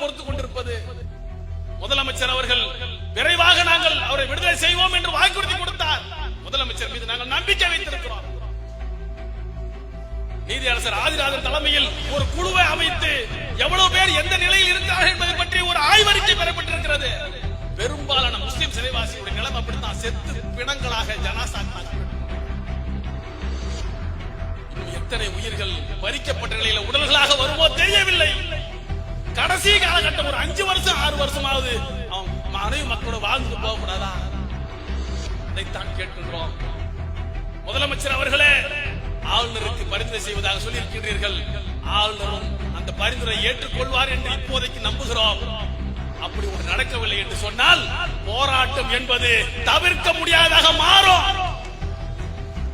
பொறுத்துக் கொண்டிருப்பது? முதலமைச்சர் அவர்கள் விரைவாக நாங்கள் அவரை விடுதலை செய்வோம் என்று வாக்குறுதி கொடுத்தார். முதலமைச்சர் மீது நாங்கள் நம்பிக்கை வைத்திருக்கிறோம். நீதியரசர் ஆதிராஜன் தலைமையில் ஒரு குழுவை அமைத்து எவ்வளவு பேர் எந்த நிலையில் இருக்கிறார்கள் என்பதை பற்றி ஒரு ஆய்வறிக்கை பெறப்பட்டிருக்கிறது. பெரும்பாலான முஸ்லிம் சிறைவாசியுடைய நிலைமை அப்படித்தான், செத்து பிணங்களாக ஜனாசாக்கள். எத்தனை உயிர்கள் பறிக்கப்பட்ட நிலையில் உடல்களாக வருமோ தெரியவில்லை. கடைசி காலகட்டம் ஒரு 5 வருஷம் 6 வருஷமாவது அவன் மனைவி மக்களோட வாழ்ந்து போகக்கூடாதா? அதைத்தான் கேட்கின்றோம். முதலமைச்சர் அவர்களே, ஆளுநருக்கு பரிந்துரை செய்வதாக சொல்லி இருக்கின்றீர்கள். ஆளுநரும் அந்த பரிந்துரை ஏற்றுக்கொள்வார் என்று இப்போதைக்கு நம்புகிறோம். அப்படி ஒரு நடக்கவில்லை என்று சொன்னால் போராட்டம் என்பது தவிர்க்க முடியாததாக மாறும்.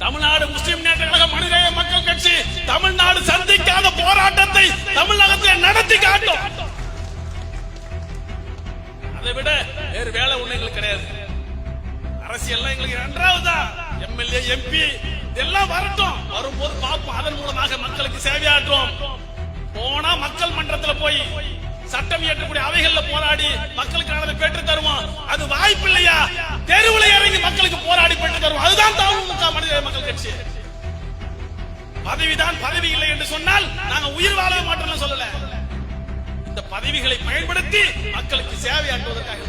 தமிழ்நாடு முஸ்லிம் முன்னேற்ற கழக மனிதநேய மக்கள் கட்சி தமிழ்நாடு சந்திக்காத போராட்டத்தை தமிழகத்தில் நடத்தி காட்டும். அதை விட வேறு வேலை ஒண்ணு எங்களுக்கு கிடையாது. அரசியல் எங்களுக்கு இரண்டாவதுதான். எம்எல்ஏ எம்பி இதெல்லாம் வரட்டும், வரும்போது பார்ப்போம். அதன் மூலமாக மக்களுக்கு சேவையாற்றும். போனா மக்கள் மன்றத்தில் போய் சட்டம் இயற்றக்கூடிய அவைகள்ல போராடி மக்களுக்கானதை பெற்று தருவோம். அது வாய்ப்பு இல்லையா? தெருவில் இறங்கி மக்களுக்கு போராடி பெற்று தருவோம். அதுதான் தமிழக மனித மக்கள் கட்சி. பதவிதான் பதவி இல்லை என்று சொன்னால் நாங்க உயிர் வாழ மாட்டோம்னு சொல்லல. இந்த பதவிகளை பயன்படுத்தி மக்களுக்கு சேவையாற்றுவதற்காக